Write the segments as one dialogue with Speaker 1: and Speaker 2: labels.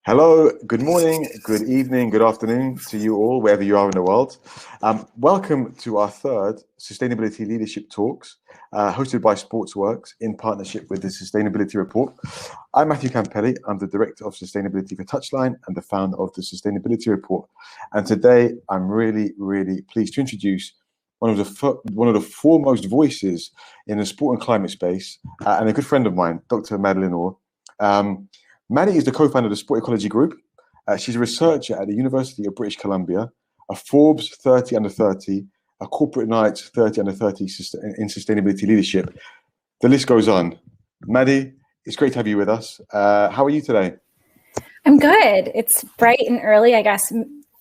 Speaker 1: Hello, good morning, good evening, good afternoon to you all, wherever you are in the world. Welcome to our third Sustainability Leadership Talks, hosted by Sportsworks in partnership with the Sustainability Report. I'm Matthew Campelli. I'm the Director of Sustainability for Touchline and the founder of the Sustainability Report. And today, I'm really pleased to introduce one of the foremost voices in the sport and climate space, and a good friend of mine, Dr. Madeleine Orr. Maddie is the co-founder of the Sport Ecology Group. She's a researcher at the University of British Columbia, a Forbes 30 under 30, a Corporate Knights 30 under 30 in sustainability leadership. The list goes on. Maddie, it's great to have you with us. How are you today?
Speaker 2: I'm good. It's bright and early, I guess,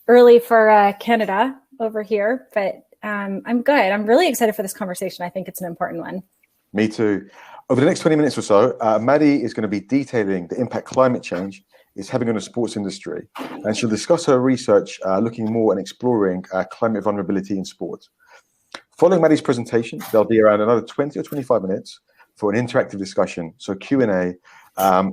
Speaker 2: early for Canada over here, but I'm good. I'm really excited for this conversation. I think it's an important one.
Speaker 1: Me too. Over the next 20 minutes or so, Maddie is going to be detailing the impact climate change is having on the sports industry. And she'll discuss her research looking more and exploring climate vulnerability in sport. Following Maddie's presentation, there'll be around another 20 or 25 minutes for an interactive discussion, so Q&A.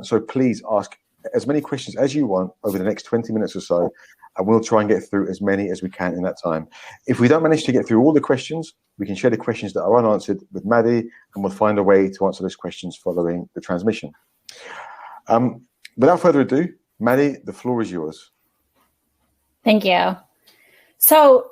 Speaker 1: So please ask as many questions as you want over the next 20 minutes or so, and we'll try and get through as many as we can in that time. If we don't manage to get through all the questions, we can share the questions that are unanswered with Maddie, and we'll find a way to answer those questions following the transmission. Without further ado, Maddie, the floor is yours.
Speaker 2: Thank you. So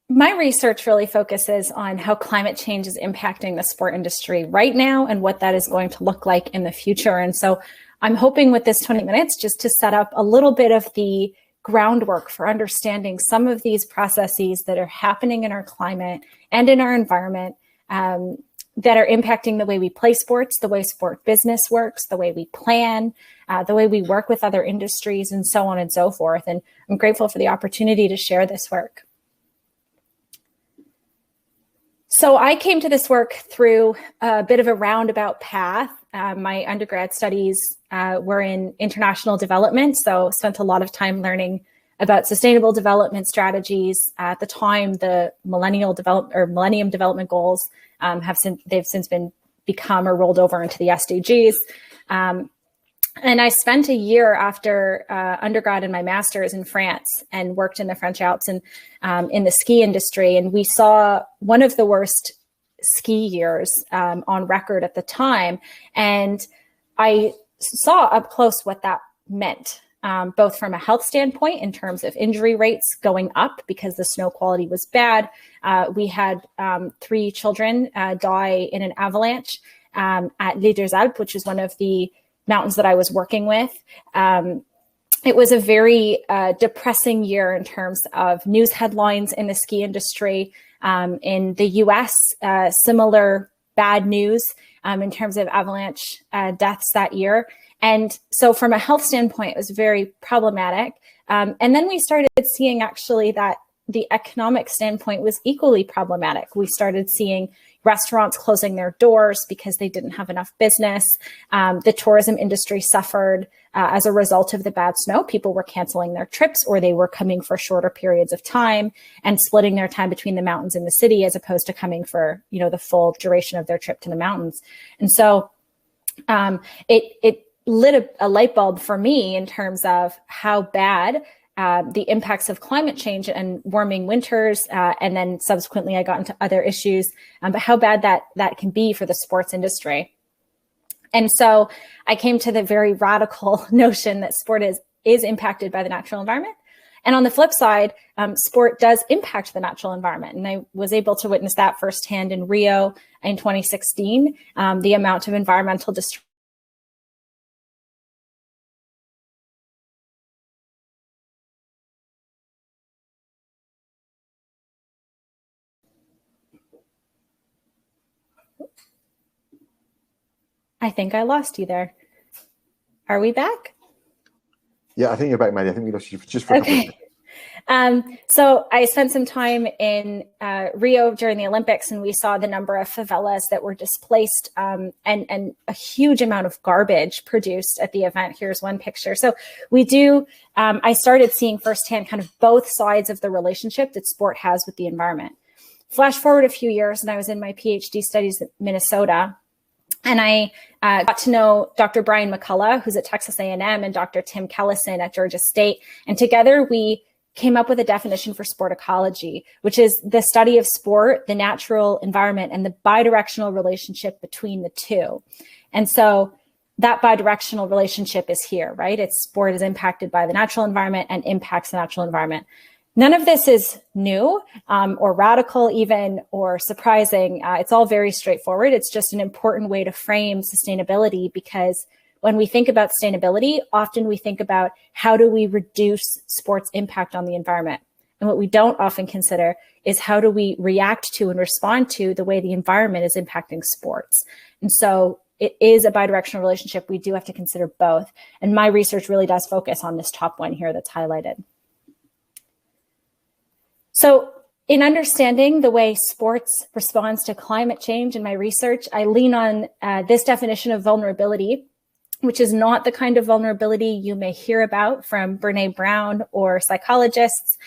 Speaker 2: my research really focuses on how climate change is impacting the sport industry right now and what that is going to look like in the future. And so I'm hoping with this 20 minutes just to set up a little bit of the groundwork for understanding some of these processes that are happening in our climate and in our environment that are impacting the way we play sports, the way sport business works, the way we plan, the way we work with other industries, and so on and so forth. And I'm grateful for the opportunity to share this work. So I came to this work through a bit of a roundabout path. My undergrad studies were in international development, so spent a lot of time learning about sustainable development strategies. At the time, the Millennium Development Goals they've since become or rolled over into the SDGs. And I spent a year after undergrad and my master's in France and worked in the French Alps and in the ski industry. And we saw one of the worst ski years on record at the time. And I saw up close what that meant, both from a health standpoint in terms of injury rates going up because the snow quality was bad. We had 3 children die in an avalanche at Les Deux Alpes, which is one of the mountains that I was working with. It was a very depressing year in terms of news headlines in the ski industry. In the US, similar bad news in terms of avalanche deaths that year. And so from a health standpoint, it was very problematic. And then we started seeing actually that the economic standpoint was equally problematic. We started seeing restaurants closing their doors because they didn't have enough business. The tourism industry suffered as a result of the bad snow. People were canceling their trips, or they were coming for shorter periods of time and splitting their time between the mountains and the city as opposed to coming for, the full duration of their trip to the mountains. And so it lit a light bulb for me in terms of how bad the impacts of climate change and warming winters, and then subsequently I got into other issues, but how bad that can be for the sports industry. And so I came to the very radical notion that sport is impacted by the natural environment. And on the flip side, sport does impact the natural environment. And I was able to witness that firsthand in Rio in 2016, the amount of environmental destruction. I think I lost you there. Are we back?
Speaker 1: Yeah, I think you're back, Maddie. I think we lost you just for a couple of seconds.
Speaker 2: So I spent some time in Rio during the Olympics, and we saw the number of favelas that were displaced and a huge amount of garbage produced at the event. Here's one picture. So I started seeing firsthand kind of both sides of the relationship that sport has with the environment. Flash forward a few years, and I was in my PhD studies at Minnesota. And I got to know Dr. Brian McCullough, who's at Texas A&M, and Dr. Tim Kellison at Georgia State. And together we came up with a definition for sport ecology, which is the study of sport, the natural environment, and the bidirectional relationship between the two. And so that bidirectional relationship is here, right? It's sport is impacted by the natural environment and impacts the natural environment. None of this is new or radical even or surprising. It's all very straightforward. It's just an important way to frame sustainability, because when we think about sustainability, often we think about how do we reduce sports' impact on the environment. And what we don't often consider is how do we react to and respond to the way the environment is impacting sports. And so it is a bidirectional relationship. We do have to consider both. And my research really does focus on this top one here that's highlighted. So in understanding the way sports responds to climate change in my research, I lean on this definition of vulnerability, which is not the kind of vulnerability you may hear about from Brene Brown or psychologists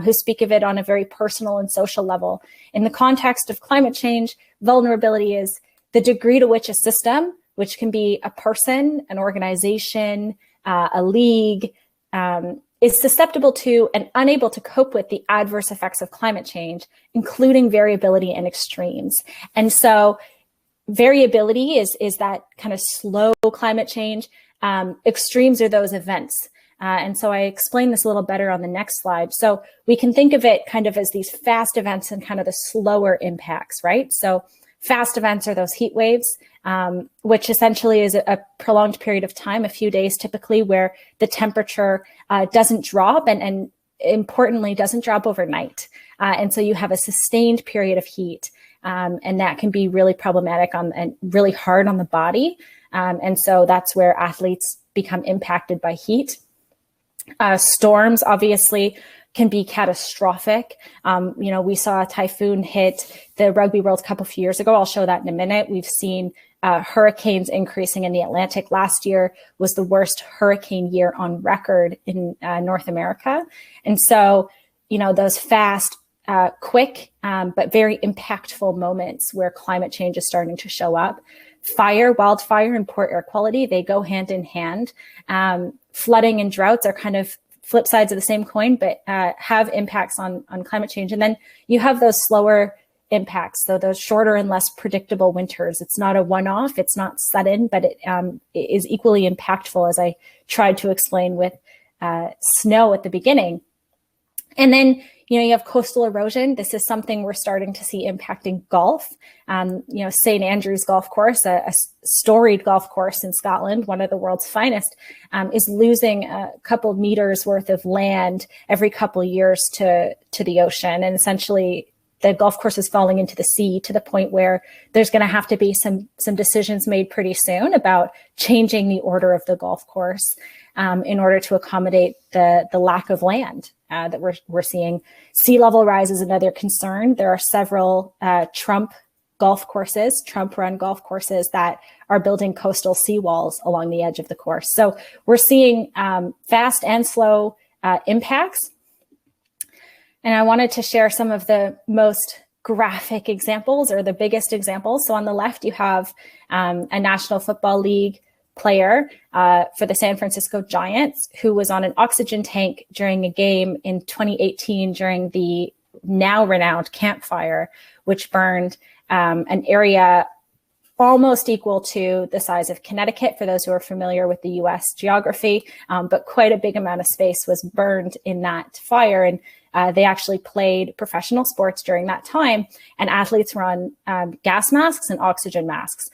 Speaker 2: who speak of it on a very personal and social level. In the context of climate change, vulnerability is the degree to which a system, which can be a person, an organization, a league, is susceptible to and unable to cope with the adverse effects of climate change, including variability and extremes. And so variability is that kind of slow climate change. Extremes are those events. And so I explain this a little better on the next slide. So we can think of it kind of as these fast events and kind of the slower impacts, right? So fast events are those heat waves, which essentially is a prolonged period of time, a few days typically, where the temperature doesn't drop and importantly doesn't drop overnight. And so you have a sustained period of heat, and that can be really problematic and really hard on the body. And so that's where athletes become impacted by heat. Storms obviously can be catastrophic. We saw a typhoon hit the Rugby World Cup a few years ago. I'll show that in a minute. We've seen hurricanes increasing in the Atlantic. Last year was the worst hurricane year on record in North America. And so, those fast, quick, but very impactful moments where climate change is starting to show up. Wildfire, and poor air quality, they go hand in hand. Flooding and droughts are kind of flip sides of the same coin, but have impacts on climate change. And then you have those slower impacts, so those shorter and less predictable winters. It's not a one-off, it's not sudden, but it is equally impactful, as I tried to explain with snow at the beginning. And then, you have coastal erosion. This is something we're starting to see impacting golf. St. Andrews Golf Course, a storied golf course in Scotland, one of the world's finest, is losing a couple meters worth of land every couple years to the ocean. And essentially, the golf course is falling into the sea to the point where there's going to have to be some decisions made pretty soon about changing the order of the golf course in order to accommodate the lack of land that we're seeing. Sea level rise is another concern. There are several Trump run golf courses that are building coastal seawalls along the edge of the course. So we're seeing fast and slow impacts. And I wanted to share some of the most graphic examples, or the biggest examples. So on the left, you have a National Football League player for the San Francisco Giants who was on an oxygen tank during a game in 2018 during the now renowned Camp Fire, which burned an area almost equal to the size of Connecticut, for those who are familiar with the US geography, but quite a big amount of space was burned in that fire. And they actually played professional sports during that time, and athletes were on gas masks and oxygen masks.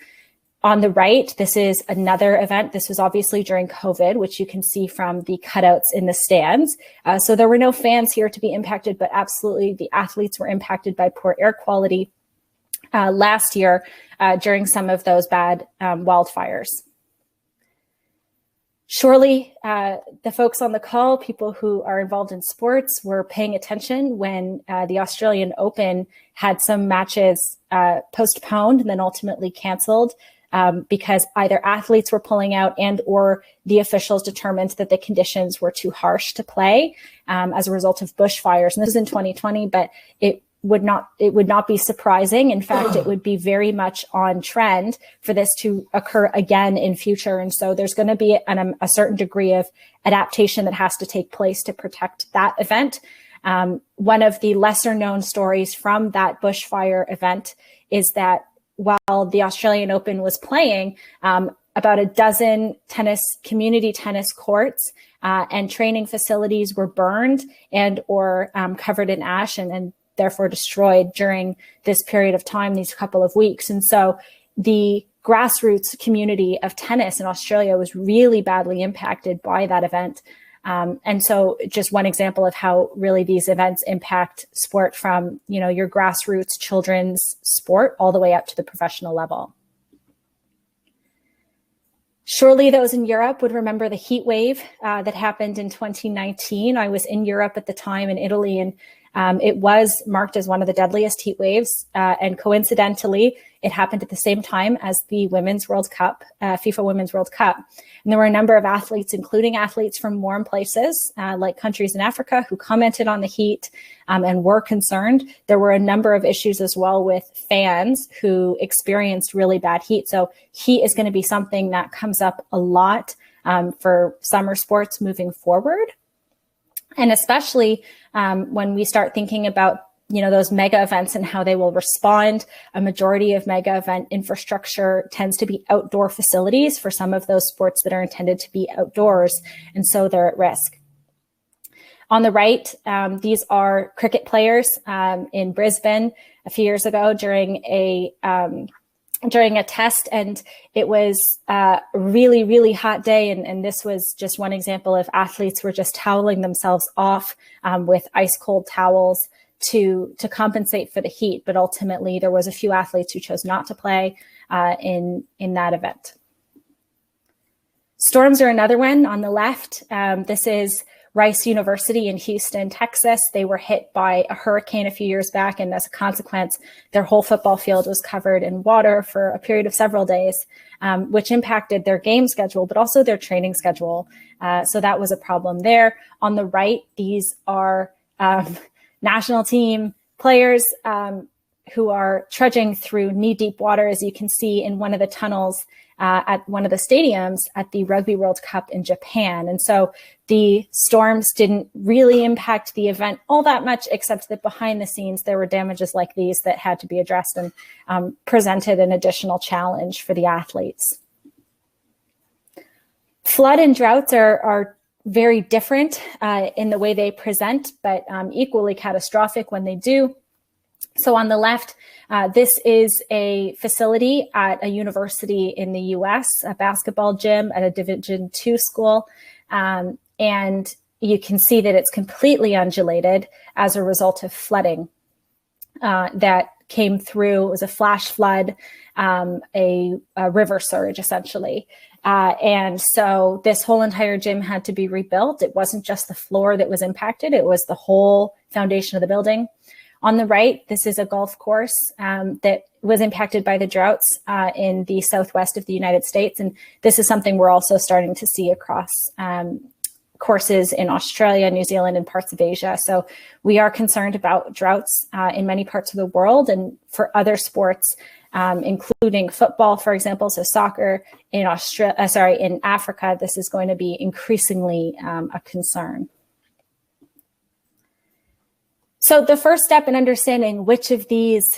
Speaker 2: On the right, this is another event. This was obviously during COVID, which you can see from the cutouts in the stands. So there were no fans here to be impacted, but absolutely the athletes were impacted by poor air quality last year during some of those bad wildfires. Surely the folks on the call, people who are involved in sports, were paying attention when the Australian Open had some matches postponed and then ultimately canceled because either athletes were pulling out and or the officials determined that the conditions were too harsh to play as a result of bushfires. And this is in 2020, but it would not be surprising. In fact, it would be very much on trend for this to occur again in future. And so there's going to be a certain degree of adaptation that has to take place to protect that event. One of the lesser known stories from that bushfire event is that while the Australian Open was playing, about a dozen community tennis courts and training facilities were burned and or covered in ash and therefore destroyed during this period of time, these couple of weeks. And so the grassroots community of tennis in Australia was really badly impacted by that event. And so just one example of how really these events impact sport from, your grassroots children's sport all the way up to the professional level. Surely those in Europe would remember the heat wave that happened in 2019. I was in Europe at the time, in Italy, and it was marked as one of the deadliest heat waves. And coincidentally, it happened at the same time as the Women's World Cup, FIFA Women's World Cup. And there were a number of athletes, including athletes from warm places, like countries in Africa, who commented on the heat and were concerned. There were a number of issues as well with fans who experienced really bad heat. So heat is going to be something that comes up a lot for summer sports moving forward. And especially when we start thinking about those mega events and how they will respond. A majority of mega event infrastructure tends to be outdoor facilities for some of those sports that are intended to be outdoors, and so they're at risk. On the right, these are cricket players in Brisbane a few years ago during a test, and it was a really, really hot day. And this was just one example of athletes were just toweling themselves off with ice cold towels to compensate for the heat. But ultimately, there was a few athletes who chose not to play in that event. Storms are another one on the left. This is Rice University in Houston, Texas. They were hit by a hurricane a few years back, and as a consequence, their whole football field was covered in water for a period of several days, which impacted their game schedule, but also their training schedule. So that was a problem there. On the right, these are national team players who are trudging through knee-deep water, as you can see in one of the tunnels at one of the stadiums at the Rugby World Cup in Japan. And so the storms didn't really impact the event all that much, except that behind the scenes, there were damages like these that had to be addressed and presented an additional challenge for the athletes. Flood and droughts are very different in the way they present, but equally catastrophic when they do. So on the left, this is a facility at a university in the US, a basketball gym at a Division II school. And you can see that it's completely undulated as a result of flooding that came through. It was a flash flood, a river surge, essentially. And so this whole entire gym had to be rebuilt. It wasn't just the floor that was impacted. It was the whole foundation of the building. On the right, this is a golf course that was impacted by the droughts in the southwest of the United States. And this is something we're also starting to see across courses in Australia, New Zealand, and parts of Asia. So we are concerned about droughts in many parts of the world, and for other sports, including football, for example. So soccer in in Africa, this is going to be increasingly a concern. So the first step in understanding which of this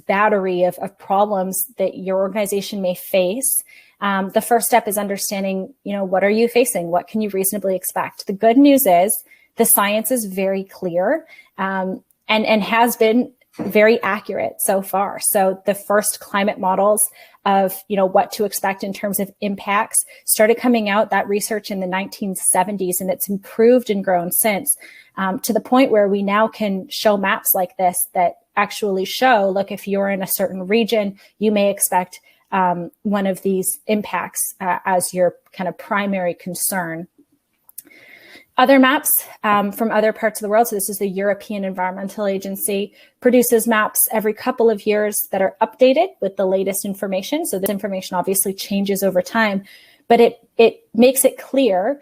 Speaker 2: battery of problems that your organization may face, the first step is understanding, what are you facing? What can you reasonably expect? The good news is the science is very clear and has been very accurate so far. So the first climate models of, what to expect in terms of impacts started coming out, that research in the 1970s, and it's improved and grown since to the point where we now can show maps like this that actually show, look, if you're in a certain region, you may expect one of these impacts as your kind of primary concern. Other maps from other parts of the world, so this is the European Environmental Agency, produces maps every couple of years that are updated with the latest information. So this information obviously changes over time, but it makes it clear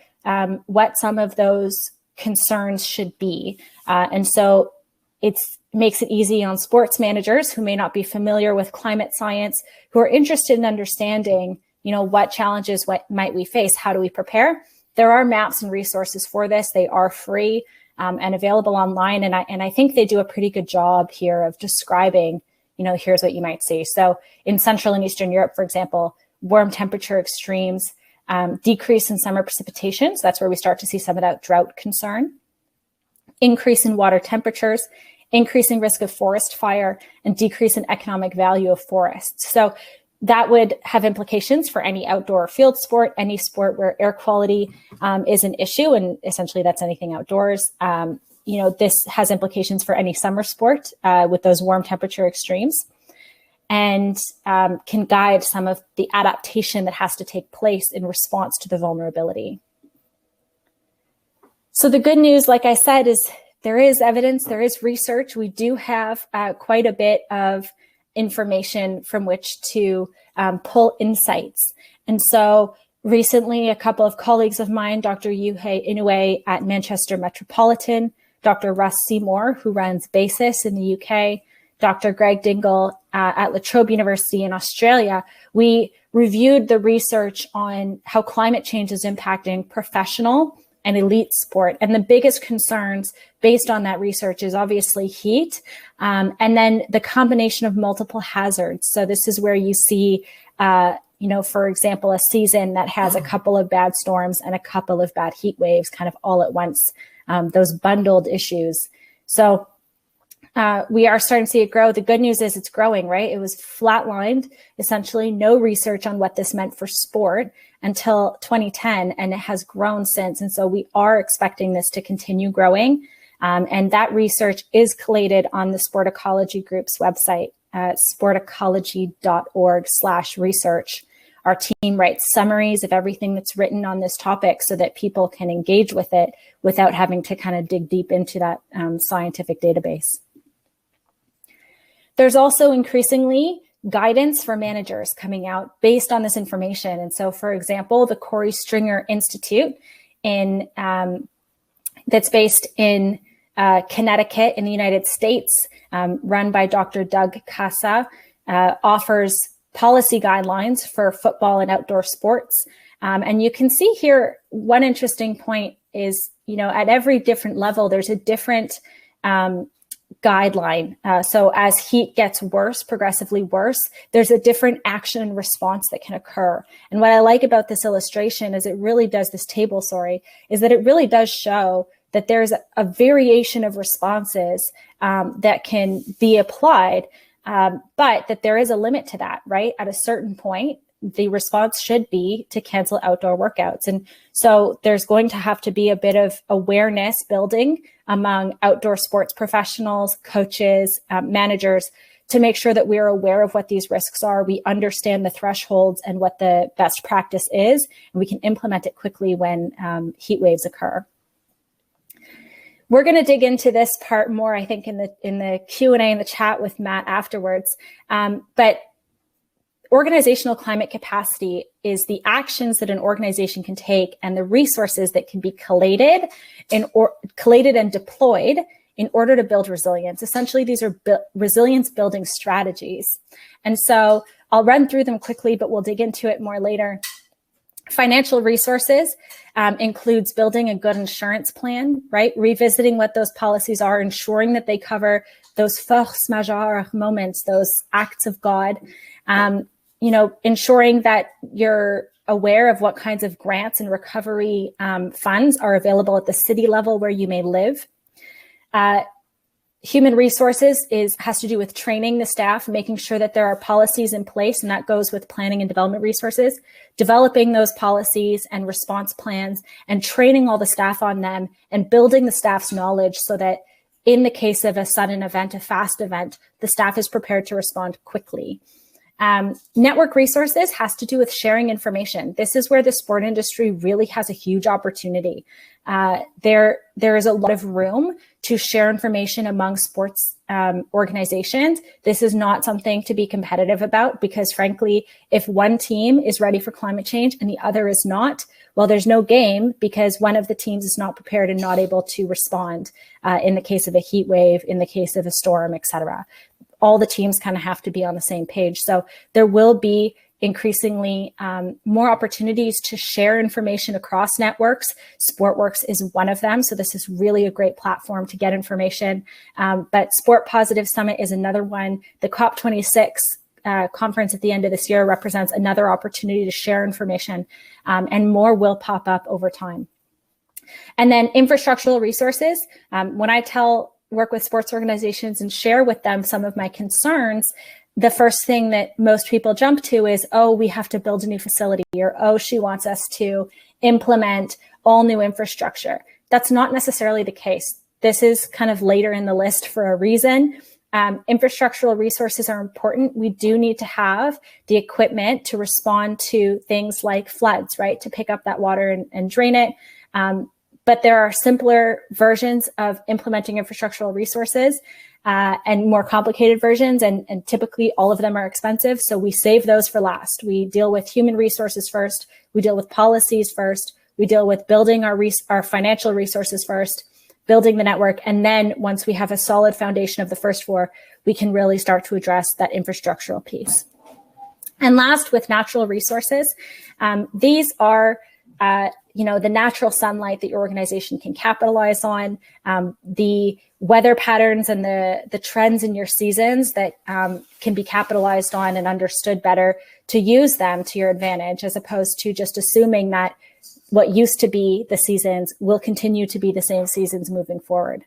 Speaker 2: what some of those concerns should be. And so It makes it easy on sports managers who may not be familiar with climate science, who are interested in understanding, what challenges might we face? How do we prepare? There are maps and resources for this. They are free and available online. And I think they do a pretty good job here of describing, here's what you might see. So in Central and Eastern Europe, for example, warm temperature extremes, decrease in summer precipitation. So that's where we start to see some of that drought concern. Increase in water temperatures, increasing risk of forest fire, and decrease in economic value of forests. So that would have implications for any outdoor field sport, any sport where air quality is an issue, and essentially that's anything outdoors. This has implications for any summer sport with those warm temperature extremes, and can guide some of the adaptation that has to take place in response to the vulnerability. So the good news, like I said, is there is evidence, there is research. We do have quite a bit of information from which to pull insights. And so recently, a couple of colleagues of mine, Dr. Yuhei Inoue at Manchester Metropolitan, Dr. Russ Seymour, who runs BASIS in the UK, Dr. Greg Dingle at La Trobe University in Australia, we reviewed the research on how climate change is impacting professional and elite sport. And the biggest concerns based on that research is obviously heat, and then the combination of multiple hazards. So this is where you see, for example, a season that has a couple of bad storms and a couple of bad heat waves kind of all at once, those bundled issues. So we are starting to see it grow. The good news is it's growing, right? It was flatlined, essentially no research on what this meant for sport until 2010, and it has grown since. And so we are expecting this to continue growing. And that research is collated on the Sport Ecology Group's website, sportecology.org/research. Our team writes summaries of everything that's written on this topic so that people can engage with it without having to kind of dig deep into that scientific database. There's also increasingly guidance for managers coming out based on this information. And so, for example, the Corey Stringer Institute that's based in Connecticut in the United States, run by Dr. Doug Casa, offers policy guidelines for football and outdoor sports. And you can see here, one interesting point is, at every different level, there's a different guideline. So as heat gets worse, progressively worse, there's a different action and response that can occur. And what I like about this illustration is this table, is that it really does show that there's a variation of responses that can be applied, but that there is a limit to that, right? At a certain point, the response should be to cancel outdoor workouts. And so there's going to have to be a bit of awareness building among outdoor sports professionals, coaches, managers, to make sure that we are aware of what these risks are. We understand the thresholds and what the best practice is, and we can implement it quickly when heat waves occur. We're going to dig into this part more, I think, in the Q&A in the chat with Matt afterwards. But organizational climate capacity is the actions that an organization can take and the resources that can be collated and deployed in order to build resilience. Essentially, these are resilience building strategies. And so I'll run through them quickly, but we'll dig into it more later. Financial resources includes building a good insurance plan, right? Revisiting what those policies are, ensuring that they cover those force majeure moments, those acts of God, ensuring that you're aware of what kinds of grants and recovery funds are available at the city level where you may live. Human resources has to do with training the staff, making sure that there are policies in place, and that goes with planning and development resources, developing those policies and response plans and training all the staff on them and building the staff's knowledge so that in the case of a sudden event, a fast event, the staff is prepared to respond quickly. Network resources has to do with sharing information. This is where the sport industry really has a huge opportunity. There is a lot of room to share information among sports organizations. This is not something to be competitive about, because frankly, if one team is ready for climate change and the other is not, well, there's no game, because one of the teams is not prepared and not able to respond in the case of a heat wave, in the case of a storm, et cetera. All the teams kind of have to be on the same page. So there will be increasingly more opportunities to share information across networks. SportWorks is one of them. So this is really a great platform to get information. But Sport Positive Summit is another one. The COP26 conference at the end of this year represents another opportunity to share information, and more will pop up over time. And then infrastructural resources. When I work with sports organizations and share with them some of my concerns, the first thing that most people jump to is, oh, we have to build a new facility, or, oh, she wants us to implement all new infrastructure. That's not necessarily the case. This is kind of later in the list for a reason. Infrastructural resources are important. We do need to have the equipment to respond to things like floods, right? To pick up that water and drain it. But there are simpler versions of implementing infrastructural resources and more complicated versions, and typically all of them are expensive. So we save those for last. We deal with human resources first. We deal with policies first. We deal with building our financial resources first, building the network. And then once we have a solid foundation of the first four, we can really start to address that infrastructural piece. And last, with natural resources, these are the natural sunlight that your organization can capitalize on, the weather patterns and the trends in your seasons that can be capitalized on and understood better to use them to your advantage, as opposed to just assuming that what used to be the seasons will continue to be the same seasons moving forward.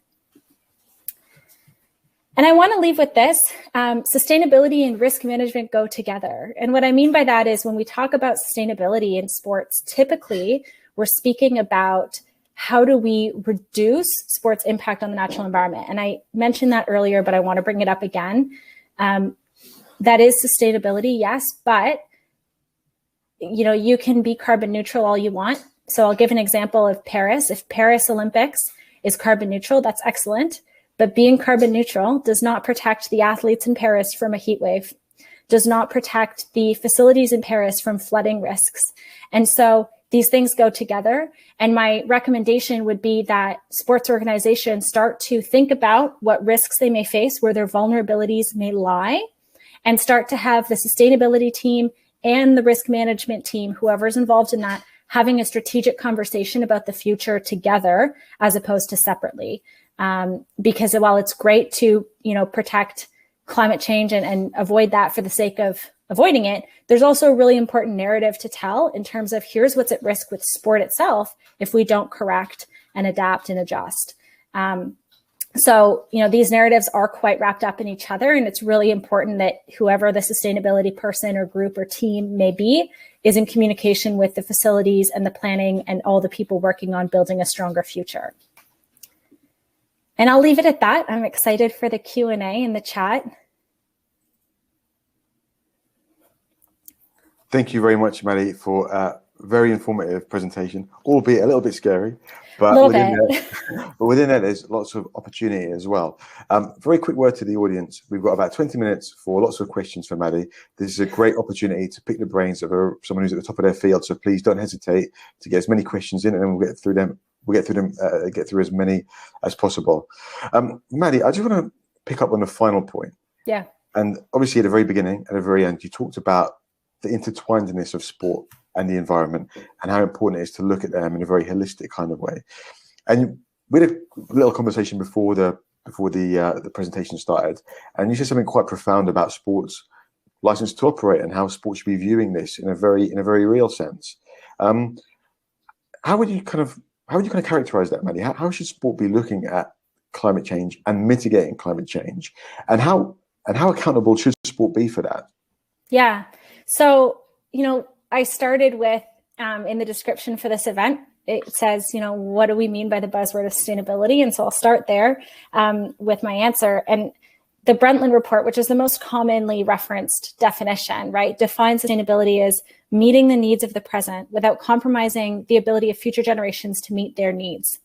Speaker 2: And I want to leave with this, sustainability and risk management go together. And what I mean by that is when we talk about sustainability in sports, typically we're speaking about how do we reduce sports impact on the natural environment. And I mentioned that earlier, but I want to bring it up again. That is sustainability, yes, but you can be carbon neutral all you want. So I'll give an example of Paris. If Paris Olympics is carbon neutral, that's excellent. But being carbon neutral does not protect the athletes in Paris from a heat wave, does not protect the facilities in Paris from flooding risks. And so these things go together. And my recommendation would be that sports organizations start to think about what risks they may face, where their vulnerabilities may lie, and start to have the sustainability team and the risk management team, whoever's involved in that, having a strategic conversation about the future together as opposed to separately. Because while it's great to, protect climate change and avoid that for the sake of avoiding it, there's also a really important narrative to tell in terms of here's what's at risk with sport itself if we don't correct and adapt and adjust. So, these narratives are quite wrapped up in each other, and it's really important that whoever the sustainability person or group or team may be is in communication with the facilities and the planning and all the people working on building a stronger future. And I'll leave it at that. I'm excited for the Q&A in the chat.
Speaker 1: Thank you very much, Maddie, for a very informative presentation, albeit a little bit scary, but within that, there's lots of opportunity as well. Very quick word to the audience. We've got about 20 minutes for lots of questions for Maddie. This is a great opportunity to pick the brains of someone who's at the top of their field. So please don't hesitate to get as many questions in, and then we'll get through them. Get through as many as possible. Maddie, I just want to pick up on the final point.
Speaker 2: Yeah.
Speaker 1: And obviously at the very beginning, at the very end, you talked about the intertwinedness of sport and the environment and how important it is to look at them in a very holistic kind of way. And we had a little conversation before the presentation started, and you said something quite profound about sports license to operate and how sports should be viewing this in a very real sense. How would you kind of characterize that, Maddie? How should sport be looking at climate change and mitigating climate change, and how accountable should sport be for that?
Speaker 2: Yeah. So, I started with in the description for this event, it says, what do we mean by the buzzword of sustainability? And so I'll start there with my answer. And the Brundtland report, which is the most commonly referenced definition, right, defines sustainability as meeting the needs of the present without compromising the ability of future generations to meet their needs.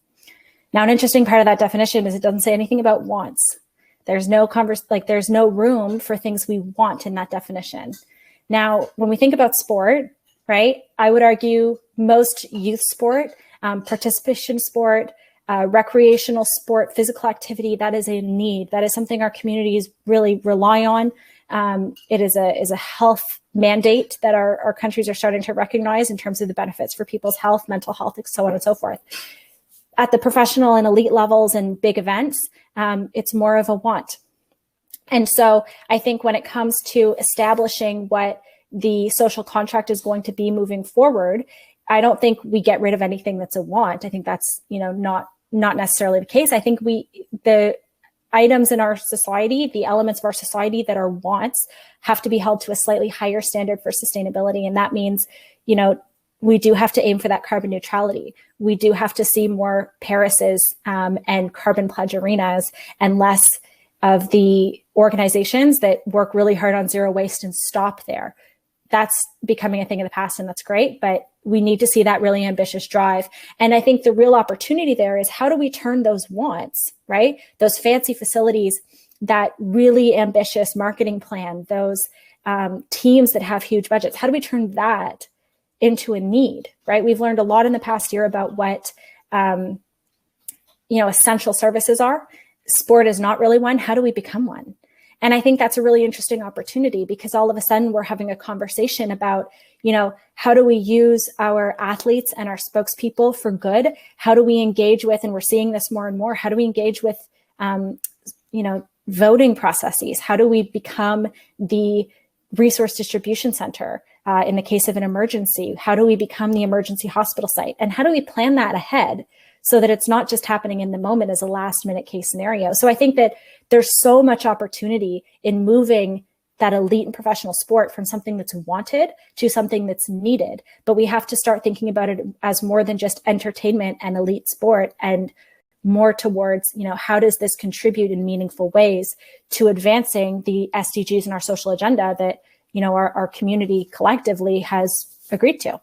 Speaker 2: Now, an interesting part of that definition is it doesn't say anything about wants. There's no there's no room for things we want in that definition. Now, when we think about sport, right, I would argue most youth sport, participation sport, recreational sport, physical activity, that is a need. That is something our communities really rely on. It is a health mandate that our countries are starting to recognize in terms of the benefits for people's health, mental health, so on and so forth. At the professional and elite levels and big events, it's more of a want. And so I think when it comes to establishing what the social contract is going to be moving forward, I don't think we get rid of anything that's a want. I think that's, not necessarily the case. I think the items in our society, the elements of our society that are wants, have to be held to a slightly higher standard for sustainability. And that means, we do have to aim for that carbon neutrality. We do have to see more Parises and carbon pledge arenas and less of the organizations that work really hard on zero waste and stop there. That's becoming a thing of the past, and that's great, but we need to see that really ambitious drive. And I think the real opportunity there is, how do we turn those wants, right? Those fancy facilities, that really ambitious marketing plan, those teams that have huge budgets, how do we turn that into a need, right? We've learned a lot in the past year about what, essential services are. Sport is not really one. How do we become one? And I think that's a really interesting opportunity, because all of a sudden we're having a conversation about, how do we use our athletes and our spokespeople for good? How do we engage with, and we're seeing this more and more, how do we engage with, voting processes? How do we become the resource distribution center in the case of an emergency? How do we become the emergency hospital site? And how do we plan that ahead so that it's not just happening in the moment as a last minute case scenario? So I think that there's so much opportunity in moving that elite and professional sport from something that's wanted to something that's needed. But we have to start thinking about it as more than just entertainment and elite sport, and more towards, how does this contribute in meaningful ways to advancing the SDGs and our social agenda that, our community collectively has agreed to.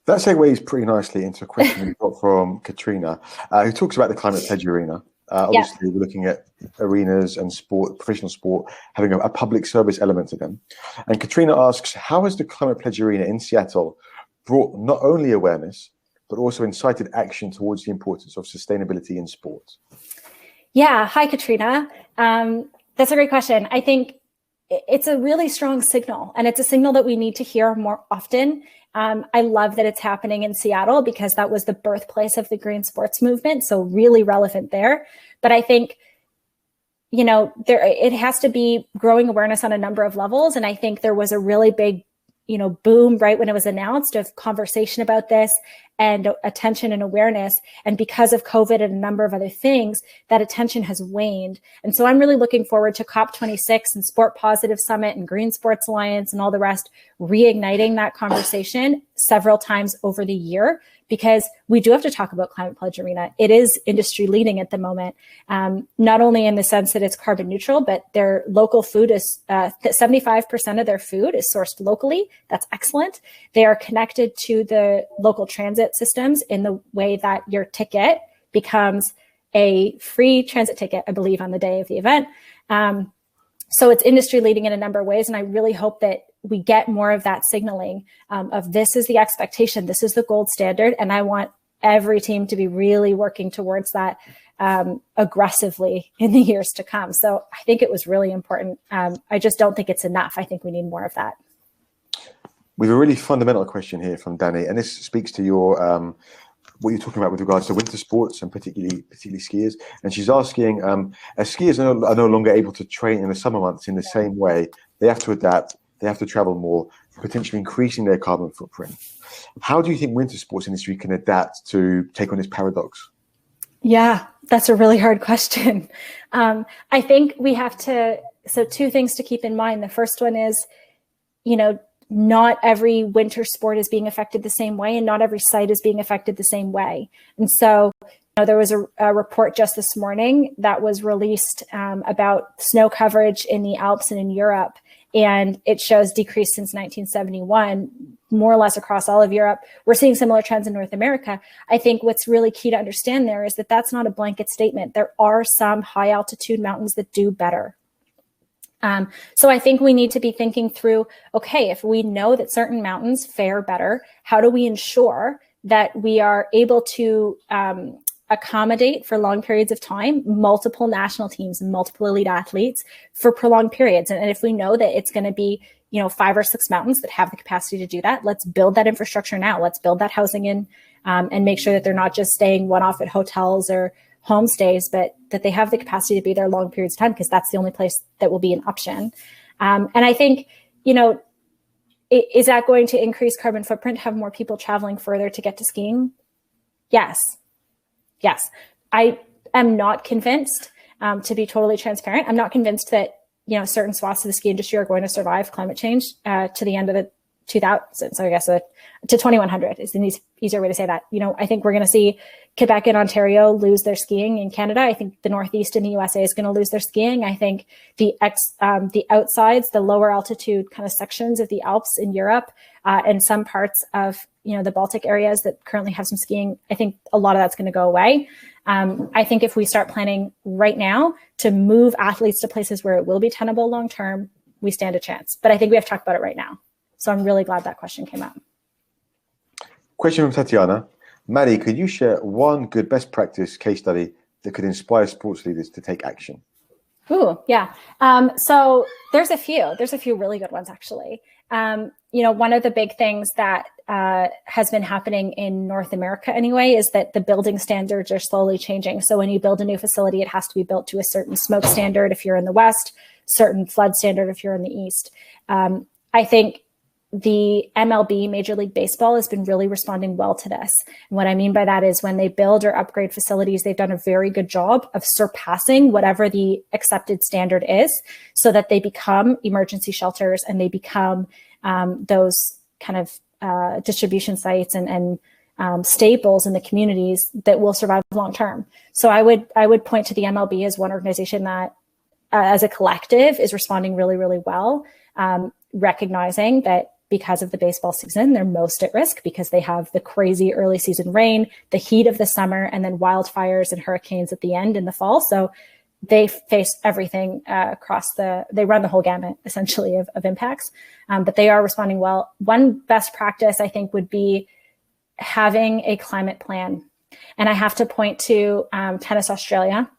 Speaker 1: That segues pretty nicely into a question we got from Katrina, who talks about the climate pledge arena. Obviously, we're looking at arenas and sport, professional sport, having a public service element to them. And Katrina asks, how has the climate pledge arena in Seattle brought not only awareness, but also incited action towards the importance of sustainability in sport?
Speaker 2: Yeah, hi, Katrina. That's a great question. I think it's a really strong signal, and it's a signal that we need to hear more often. I love that it's happening in Seattle, because that was the birthplace of the green sports movement. So really relevant there. But I think, it has to be growing awareness on a number of levels. And I think there was a really big, boom right when it was announced, of conversation about this and attention and awareness. And because of COVID and a number of other things, that attention has waned. And so I'm really looking forward to COP26 and Sport Positive Summit and Green Sports Alliance and all the rest, reigniting that conversation several times over the year, because we do have to talk about Climate Pledge Arena. It is industry leading at the moment, not only in the sense that it's carbon neutral, but their local food is 75% of their food is sourced locally. That's excellent. They are connected to the local transit systems in the way that your ticket becomes a free transit ticket, I believe, on the day of the event. So it's industry leading in a number of ways. And I really hope that we get more of that signaling of, this is the expectation, this is the gold standard. And I want every team to be really working towards that aggressively in the years to come. So I think it was really important. I just don't think it's enough. I think we need more of that.
Speaker 1: We have a really fundamental question here from Danny, and this speaks to your what you're talking about with regards to winter sports and particularly skiers. And she's asking, as skiers are no longer able to train in the summer months in the same way, they have to adapt, they have to travel more, potentially increasing their carbon footprint. How do you think winter sports industry can adapt to take on this paradox? Yeah,
Speaker 2: that's a really hard question. I think we have to, so two things to keep in mind. The first one is, not every winter sport is being affected the same way, and not every site is being affected the same way. And so, there was a report just this morning that was released about snow coverage in the Alps and in Europe, and it shows decrease since 1971, more or less across all of Europe. We're seeing similar trends in North America. I think what's really key to understand there is that that's not a blanket statement. There are some high altitude mountains that do better. So I think we need to be thinking through, okay, if we know that certain mountains fare better, how do we ensure that we are able to accommodate for long periods of time multiple national teams and multiple elite athletes for prolonged periods? And if we know that it's going to be 5 or 6 mountains that have the capacity to do that, let's build that infrastructure now. Let's build that housing in and make sure that they're not just staying one-off at hotels or homestays, but that they have the capacity to be there long periods of time, because that's the only place that will be an option. And I think, is that going to increase carbon footprint, have more people traveling further to get to skiing? Yes. I am not convinced, to be totally transparent, I'm not convinced that, certain swaths of the ski industry are going to survive climate change to the end of the 2000s. So I guess to 2100 is the easier way to say that. I think we're going to see Quebec and Ontario lose their skiing in Canada. I think the Northeast in the USA is going to lose their skiing. I think the outsides, the lower altitude kind of sections of the Alps in Europe and some parts of the Baltic areas that currently have some skiing, I think a lot of that's going to go away. I think if we start planning right now to move athletes to places where it will be tenable long term, we stand a chance. But I think we have to talk about it right now. So I'm really glad that question came up.
Speaker 1: Question from Tatiana. Maddie, could you share one good best practice case study that could inspire sports leaders to take action?
Speaker 2: Ooh, yeah. So there's a few really good ones, actually. One of the big things that has been happening in North America anyway is that the building standards are slowly changing. So when you build a new facility, it has to be built to a certain smoke standard if you're in the West, certain flood standard if you're in the East. I think the MLB, Major League Baseball, has been really responding well to this. And what I mean by that is when they build or upgrade facilities, they've done a very good job of surpassing whatever the accepted standard is so that they become emergency shelters and they become those kind of distribution sites and staples in the communities that will survive long term. So I would point to the MLB as one organization that as a collective is responding really, really well, recognizing that because of the baseball season, they're most at risk because they have the crazy early season rain, the heat of the summer, and then wildfires and hurricanes at the end in the fall. So they face everything they run the whole gamut essentially of impacts, but they are responding well. One best practice I think would be having a climate plan. And I have to point to Tennis Australia,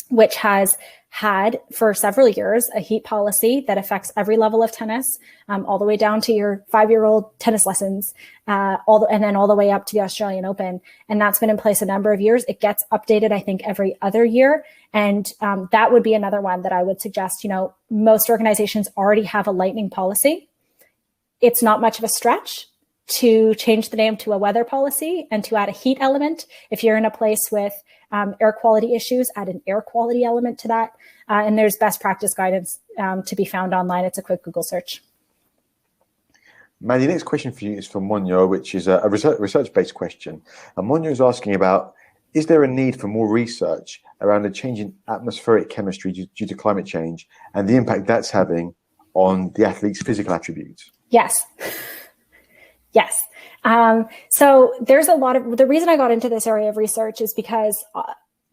Speaker 2: which has had for several years a heat policy that affects every level of tennis, all the way down to your 5-year-old tennis lessons, and then all the way up to the Australian Open. And that's been in place a number of years. It gets updated, I think, every other year. And that would be another one that I would suggest. Most organizations already have a lightning policy. It's not much of a stretch to change the name to a weather policy and to add a heat element. If you're in a place with air quality issues, add an air quality element to that. And there's best practice guidance to be found online. It's a quick Google search.
Speaker 1: Maddie, the next question for you is from Monyo, which is a research-based question. And Monyo is asking about, is there a need for more research around the change in atmospheric chemistry due to climate change and the impact that's having on the athlete's physical attributes?
Speaker 2: Yes. Yes. So there's the reason I got into this area of research is because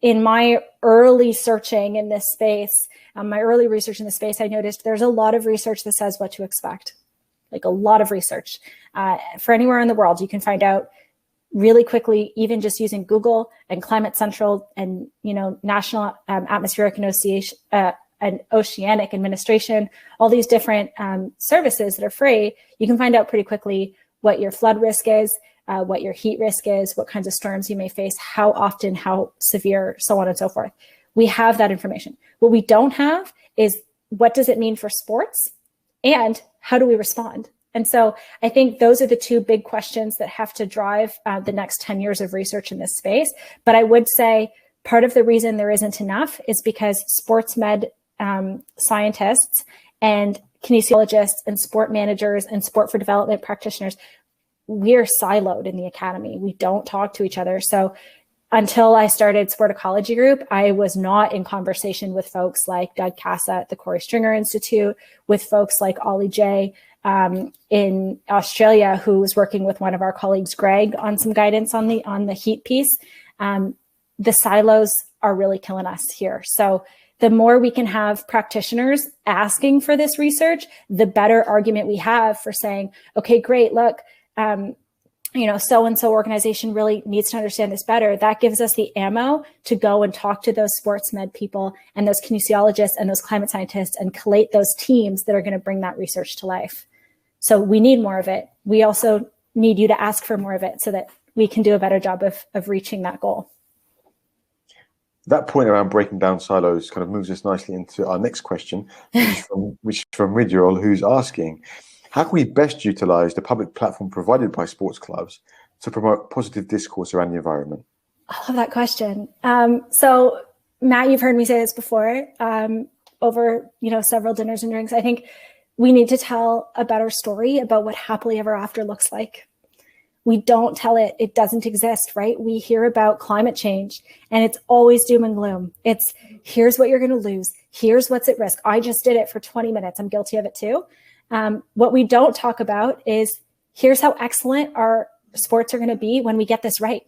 Speaker 2: in my early searching in this space, my early research in this space, I noticed there's a lot of research that says what to expect, like a lot of research for anywhere in the world. You can find out really quickly, even just using Google and Climate Central and, National Atmospheric and Oceanic Administration, all these different services that are free. You can find out pretty quickly what your flood risk is, what your heat risk is, what kinds of storms you may face, how often, how severe, so on and so forth. We have that information. What we don't have is what does it mean for sports and how do we respond? And so I think those are the two big questions that have to drive the next 10 years of research in this space. But I would say part of the reason there isn't enough is because sports med scientists and kinesiologists and sport managers and sport for development practitioners, we're siloed in the academy. We don't talk to each other. So until I started Sport Ecology Group, I was not in conversation with folks like Doug Casa at the Corey Stringer Institute, with folks like Ollie J in Australia, who was working with one of our colleagues, Greg, on some guidance on the heat piece. The silos are really killing us here. So the more we can have practitioners asking for this research, the better argument we have for saying, okay, great, look, so-and-so organization really needs to understand this better. That gives us the ammo to go and talk to those sports med people and those kinesiologists and those climate scientists and collate those teams that are going to bring that research to life. So we need more of it. We also need you to ask for more of it so that we can do a better job of reaching that goal.
Speaker 1: That point around breaking down silos kind of moves us nicely into our next question, which is from Ridurol, who's asking, how can we best utilize the public platform provided by sports clubs to promote positive discourse around the environment?
Speaker 2: I love that question. So Matt, you've heard me say this before, over, several dinners and drinks. I think we need to tell a better story about what happily ever after looks like. We don't tell it. It doesn't exist, right? We hear about climate change and it's always doom and gloom. It's here's what you're going to lose. Here's what's at risk. I just did it for 20 minutes. I'm guilty of it too. What we don't talk about is here's how excellent our sports are going to be when we get this right.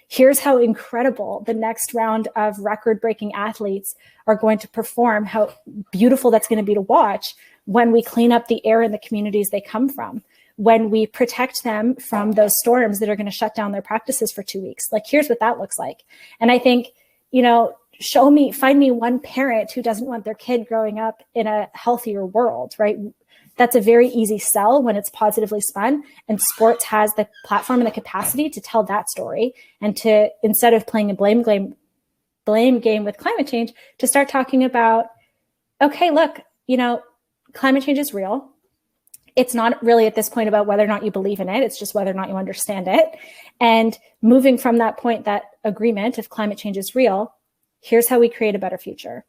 Speaker 2: Here's how incredible the next round of record-breaking athletes are going to perform, how beautiful that's going to be to watch when we clean up the air in the communities they come from, when we protect them from those storms that are going to shut down their practices for 2 weeks. Like, here's what that looks like. And I think, find me one parent who doesn't want their kid growing up in a healthier world, right? That's a very easy sell when it's positively spun, and sports has the platform and the capacity to tell that story, and to, instead of playing a blame game with climate change, to start talking about, okay, look, climate change is real. It's not really at this point about whether or not you believe in it. It's just whether or not you understand it. And moving from that point, that agreement, if climate change is real, here's how we create a better future.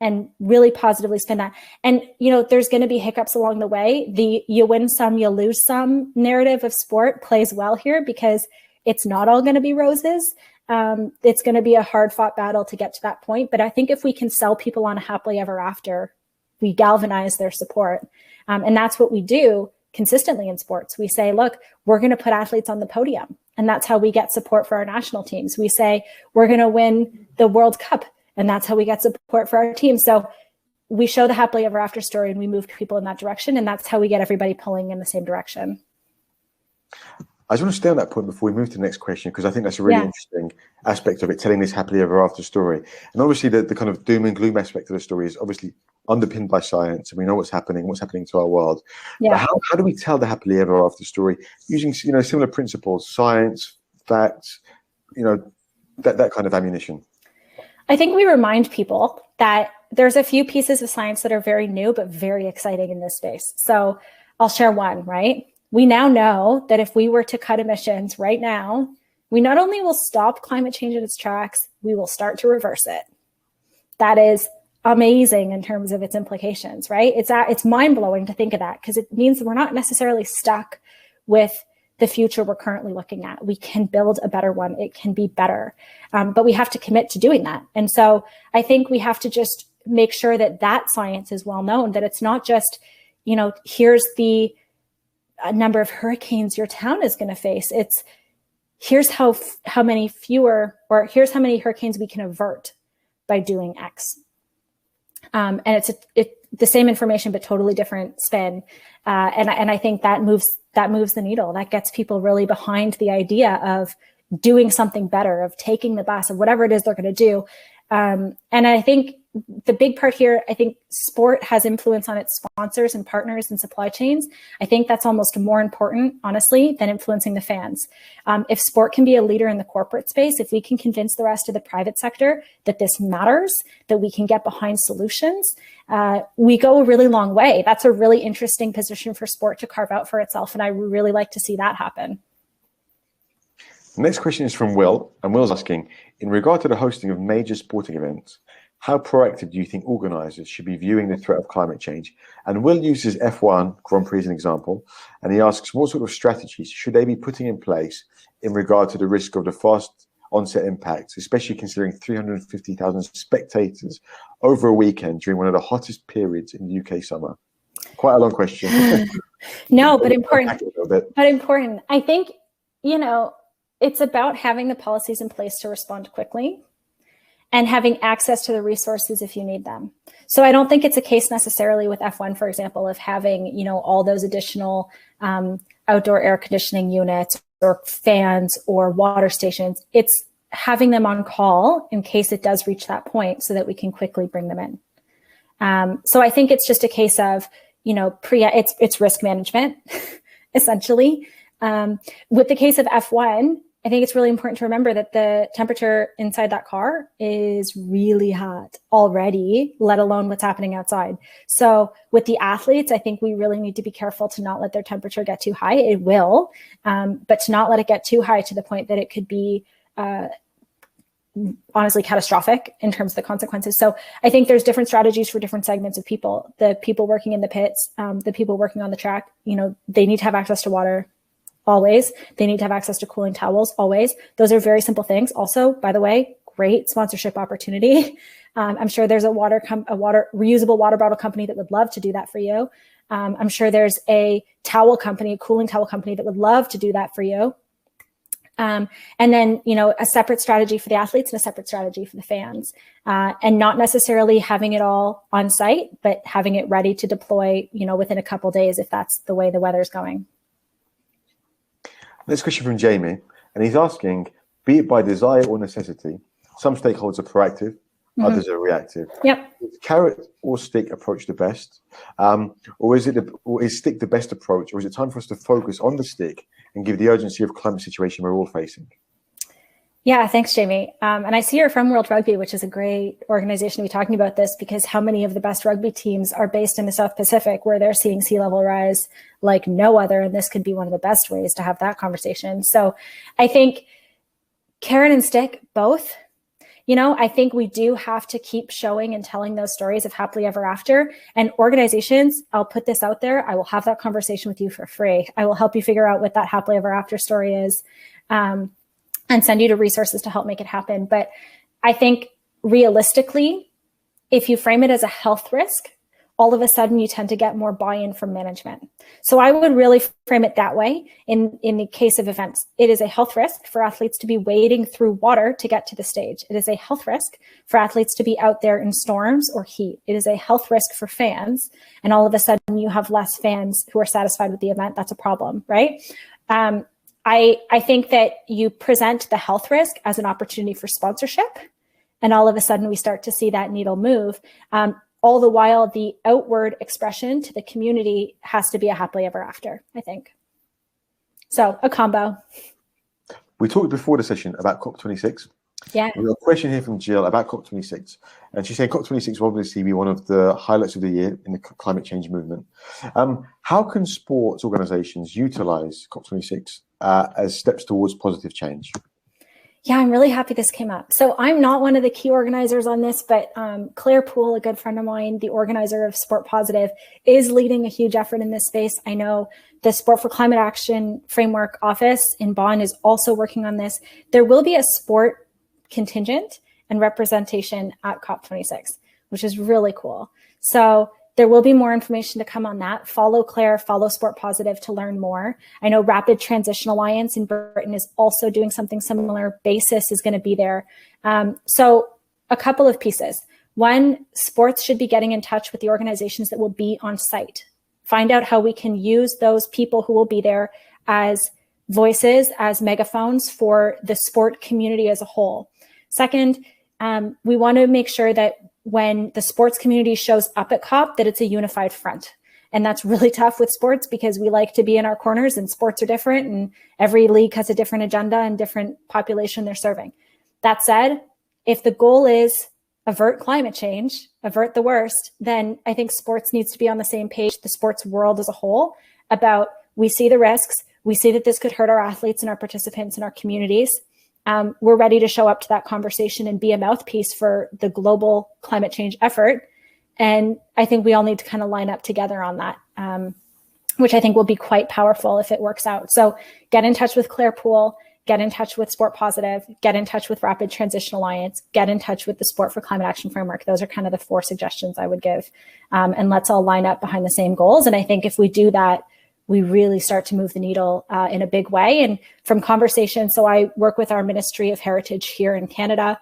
Speaker 2: And really positively spin that. And, there's going to be hiccups along the way. The you win some, you lose some narrative of sport plays well here, because it's not all going to be roses. It's going to be a hard fought battle to get to that point. But I think if we can sell people on a happily ever after, we galvanize their support. And that's what we do consistently in sports. We say, look, we're going to put athletes on the podium. And that's how we get support for our national teams. We say, we're going to win the World Cup. And that's how we get support for our team. So we show the happily ever after story and we move people in that direction. And that's how we get everybody pulling in the same direction.
Speaker 1: I just want to stay on that point before we move to the next question, because I think that's a really interesting aspect of it, telling this happily ever after story. And obviously the kind of doom and gloom aspect of the story is obviously underpinned by science, and we know what's happening to our world. Yeah. But how do we tell the happily ever after story using similar principles, science, facts, that kind of ammunition?
Speaker 2: I think we remind people that there's a few pieces of science that are very new, but very exciting in this space. So I'll share one, right? We now know that if we were to cut emissions right now, we not only will stop climate change in its tracks, we will start to reverse it. That is amazing in terms of its implications, right? It's mind-blowing to think of that, because it means that we're not necessarily stuck with the future we're currently looking at. We can build a better one. It can be better, but we have to commit to doing that. And so I think we have to just make sure that science is well known, that it's not just, here's the number of hurricanes your town is going to face. It's here's how many fewer, or here's how many hurricanes we can avert by doing X. And it's the same information, but totally different spin. And I think that moves the needle. That gets people really behind the idea of doing something better, of taking the bus, of whatever it is they're going to do. And I think the big part here, I think sport has influence on its sponsors and partners and supply chains. I think that's almost more important, honestly, than influencing the fans. If sport can be a leader in the corporate space, if we can convince the rest of the private sector that this matters, that we can get behind solutions, we go a really long way. That's a really interesting position for sport to carve out for itself. And I really like to see that happen.
Speaker 1: The next question is from Will, and Will's asking, in regard to the hosting of major sporting events, how proactive do you think organisers should be viewing the threat of climate change? And Will uses F1 Grand Prix as an example, and he asks, what sort of strategies should they be putting in place in regard to the risk of onset impacts, especially considering 350,000 spectators over a weekend during one of the hottest periods in the UK summer? Quite a long question.
Speaker 2: No, but important. But important. I think, it's about having the policies in place to respond quickly and having access to the resources if you need them. So I don't think it's a case necessarily with F1, for example, of having, all those additional outdoor air conditioning units or fans or water stations. It's having them on call in case it does reach that point so that we can quickly bring them in. So I think it's just a case of, it's risk management, essentially. With the case of F1, I think it's really important to remember that the temperature inside that car is really hot already, let alone what's happening outside. So with the athletes, I think we really need to be careful to not let their temperature get too high. It will, but to not let it get too high to the point that it could be honestly catastrophic in terms of the consequences. So I think there's different strategies for different segments of people. The people working in the pits, the people working on the track, they need to have access to water. Always. They need to have access to cooling towels, always. Those are very simple things. Also, by the way, great sponsorship opportunity. I'm sure there's a reusable water bottle company that would love to do that for you. I'm sure there's a towel company, a cooling towel company that would love to do that for you. And then, a separate strategy for the athletes and a separate strategy for the fans, and not necessarily having it all on site, but having it ready to deploy, within a couple of days if that's the way the weather's going.
Speaker 1: Next question from Jamie, and he's asking, be it by desire or necessity, some stakeholders are proactive, others are reactive.
Speaker 2: Yep.
Speaker 1: Is carrot or stick approach the best? Or is stick the best approach? Or is it time for us to focus on the stick and give the urgency of climate situation we're all facing?
Speaker 2: Yeah, thanks, Jamie. And I see you're from World Rugby, which is a great organization to be talking about this, because how many of the best rugby teams are based in the South Pacific, where they're seeing sea level rise like no other. And this could be one of the best ways to have that conversation. So I think carrot and stick, both. I think we do have to keep showing and telling those stories of happily ever after. And organizations, I'll put this out there, I will have that conversation with you for free. I will help you figure out what that happily ever after story is. And send you to resources to help make it happen. But I think realistically, if you frame it as a health risk, all of a sudden you tend to get more buy-in from management. So I would really frame it that way in the case of events. It is a health risk for athletes to be wading through water to get to the stage. It is a health risk for athletes to be out there in storms or heat. It is a health risk for fans. And all of a sudden you have less fans who are satisfied with the event. That's a problem, right? I think that you present the health risk as an opportunity for sponsorship, and all of a sudden we start to see that needle move. All the while, the outward expression to the community has to be a happily ever after, I think. So a combo.
Speaker 1: We talked before the session about COP26.
Speaker 2: Yeah.
Speaker 1: We've got a question here from Jill about COP26. And she's saying COP26 will obviously be one of the highlights of the year in the climate change movement. How can sports organizations utilize COP26 as steps towards positive change?
Speaker 2: Yeah, I'm really happy this came up. So I'm not one of the key organizers on this, but Claire Poole, a good friend of mine, the organizer of Sport Positive, is leading a huge effort in this space. I know the Sport for Climate Action Framework Office in Bonn is also working on this. There will be a sport contingent and representation at COP26, which is really cool. So there will be more information to come on that. Follow Claire, follow Sport Positive to learn more. I know Rapid Transition Alliance in Britain is also doing something similar. BASIS is going to be there. So a couple of pieces. One, sports should be getting in touch with the organizations that will be on site. Find out how we can use those people who will be there as voices, as megaphones for the sport community as a whole. Second, we want to make sure that when the sports community shows up at COP, that it's a unified front. And that's really tough with sports because we like to be in our corners and sports are different and every league has a different agenda and different population they're serving. That said, if the goal is avert climate change, avert the worst, then I think sports needs to be on the same page, the sports world as a whole, about we see the risks, we see that this could hurt our athletes and our participants and our communities. We're ready to show up to that conversation and be a mouthpiece for the global climate change effort. And I think we all need to kind of line up together on that, which I think will be quite powerful if it works out. So get in touch with Claire Poole, get in touch with Sport Positive, get in touch with Rapid Transition Alliance, get in touch with the Sport for Climate Action Framework. Those are kind of the 4 suggestions I would give. And let's all line up behind the same goals. And I think if we do that, we really start to move the needle in a big way. And from conversations, so I work with our Ministry of Heritage here in Canada.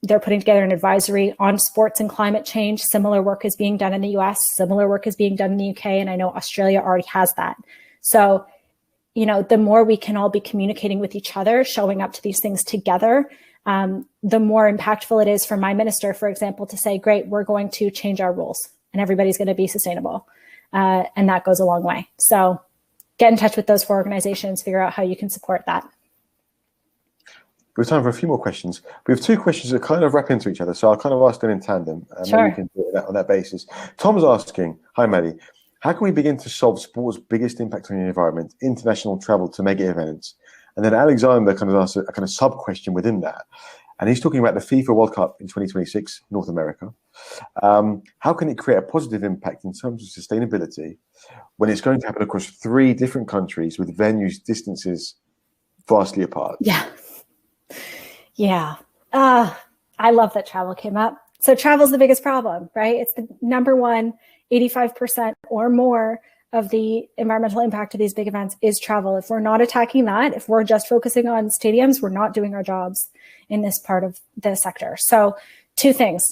Speaker 2: They're putting together an advisory on sports and climate change. Similar work is being done in the US, similar work is being done in the UK, and I know Australia already has that. So, the more we can all be communicating with each other, showing up to these things together, the more impactful it is for my minister, for example, to say, great, we're going to change our rules and everybody's going to be sustainable. And that goes a long way. So get in touch with those 4 organizations, figure out how you can support that.
Speaker 1: We have time for a few more questions. We have 2 questions that kind of wrap into each other, so I'll kind of ask them in tandem, and
Speaker 2: sure.
Speaker 1: maybe we can do it on that basis. Tom's asking, hi Maddie, how can we begin to solve sport's biggest impact on the environment, international travel to mega events? And then Alexander kind of asked a kind of sub-question within that, and he's talking about the FIFA World Cup in 2026, North America. How can it create a positive impact in terms of sustainability when it's going to happen across 3 different countries with venues distances vastly apart?
Speaker 2: Yeah. I love that travel came up. So travel's the biggest problem, right? It's the number one, 85% or more of the environmental impact of these big events is travel. If we're not attacking that, if we're just focusing on stadiums, we're not doing our jobs in this part of the sector. So 2 things.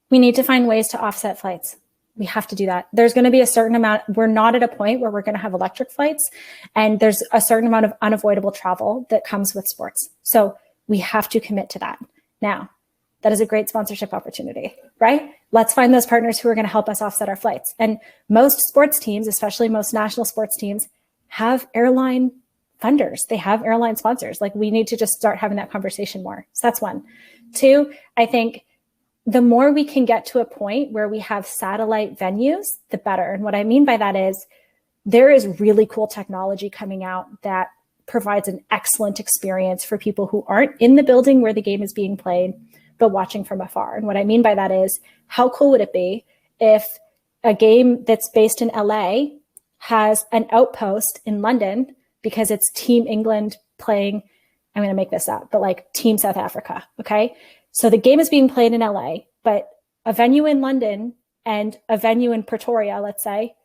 Speaker 2: We need to find ways to offset flights. We have to do that. There's going to be a certain amount. We're not at a point where we're going to have electric flights, and there's a certain amount of unavoidable travel that comes with sports. So we have to commit to that. Now, that is a great sponsorship opportunity, right? Let's find those partners who are going to help us offset our flights. And most sports teams, especially most national sports teams, have airline funders. They have airline sponsors. Like, we need to just start having that conversation more. So that's 1. 2, I think the more we can get to a point where we have satellite venues, the better. And what I mean by that is there is really cool technology coming out that provides an excellent experience for people who aren't in the building where the game is being played, but watching from afar. And what I mean by that is, how cool would it be if a game that's based in LA has an outpost in London because it's Team England playing, I'm going to make this up, but like Team South Africa, okay? So the game is being played in LA, but a venue in London and a venue in Pretoria, let's say,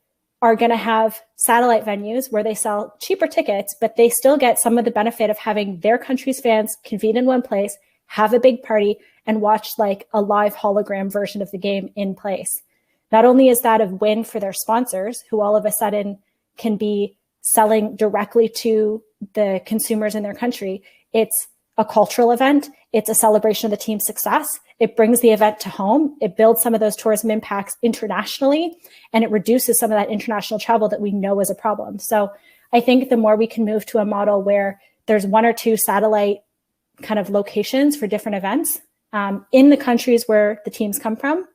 Speaker 2: are going to have satellite venues where they sell cheaper tickets, but they still get some of the benefit of having their country's fans convene in one place, have a big party, and watch like a live hologram version of the game in place. Not only is that a win for their sponsors, who all of a sudden can be selling directly to the consumers in their country, it's a cultural event. It's a celebration of the team's success. It brings the event to home. It builds some of those tourism impacts internationally, and it reduces some of that international travel that we know is a problem. So I think the more we can move to a model where there's 1 or 2 satellite kind of locations for different events in the countries where the teams come from,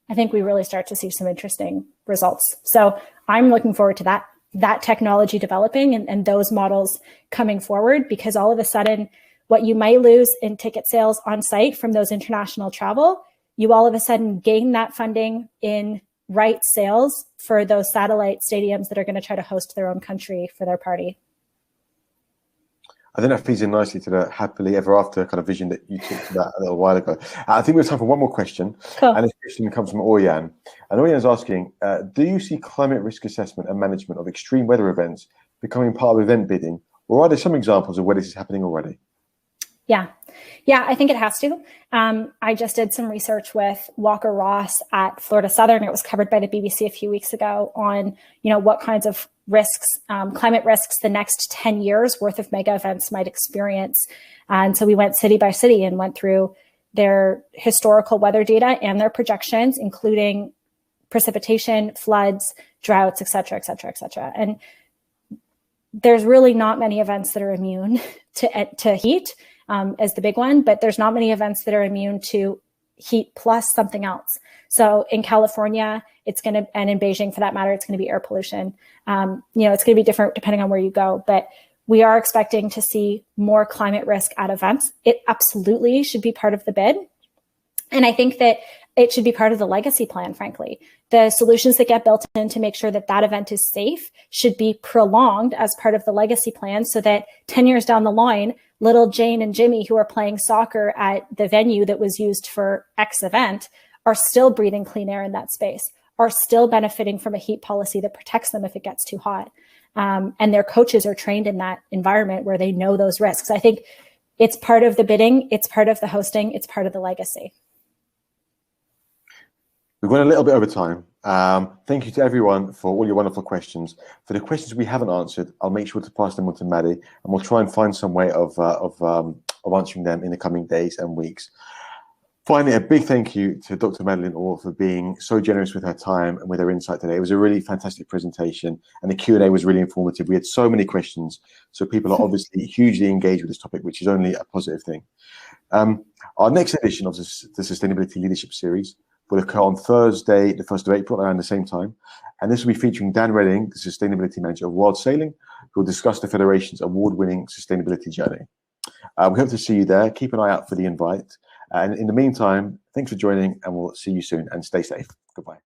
Speaker 2: I think we really start to see some interesting results. So I'm looking forward to that technology developing and those models coming forward, because all of a sudden, what you might lose in ticket sales on site from those international travel, you all of a sudden gain that funding in right sales for those satellite stadiums that are going to try to host their own country for their party.
Speaker 1: I think that feeds in nicely to the happily ever after kind of vision that you talked about a little while ago. I think we have time for one more question.
Speaker 2: Cool.
Speaker 1: And this question comes from Oryan. And Oryan's asking, do you see climate risk assessment and management of extreme weather events becoming part of event bidding? Or are there some examples of where this is happening already?
Speaker 2: Yeah, I think it has to. I just did some research with Walker Ross at Florida Southern. It was covered by the BBC a few weeks ago on, what kinds of risks, climate risks the next 10 years worth of mega events might experience. And so we went city by city and went through their historical weather data and their projections, including precipitation, floods, droughts, et cetera, et cetera, et cetera. And there's really not many events that are immune to heat. As the big one, but there's not many events that are immune to heat plus something else. So in California, and in Beijing for that matter, it's going to be air pollution. It's going to be different depending on where you go, but we are expecting to see more climate risk at events. It absolutely should be part of the bid. And I think that it should be part of the legacy plan, frankly. The solutions that get built in to make sure that that event is safe should be prolonged as part of the legacy plan, so that 10 years down the line, little Jane and Jimmy, who are playing soccer at the venue that was used for X event, are still breathing clean air in that space, are still benefiting from a heat policy that protects them if it gets too hot. And their coaches are trained in that environment where they know those risks. I think it's part of the bidding, it's part of the hosting, it's part of the legacy.
Speaker 1: We've gone a little bit over time. Thank you to everyone for all your wonderful questions. For the questions we haven't answered, I'll make sure to pass them on to Maddie, and we'll try and find some way of answering them in the coming days and weeks. Finally, a big thank you to Dr. Madeleine Orr for being so generous with her time and with her insight today. It was a really fantastic presentation, and the Q&A was really informative. We had so many questions, so people are obviously hugely engaged with this topic, which is only a positive thing. Our next edition of the Sustainability Leadership Series will occur on Thursday, the 1st of April, around the same time. And this will be featuring Dan Redding, the Sustainability Manager of World Sailing, who will discuss the Federation's award-winning sustainability journey. We hope to see you there. Keep an eye out for the invite. And in the meantime, thanks for joining, and we'll see you soon, and stay safe. Goodbye.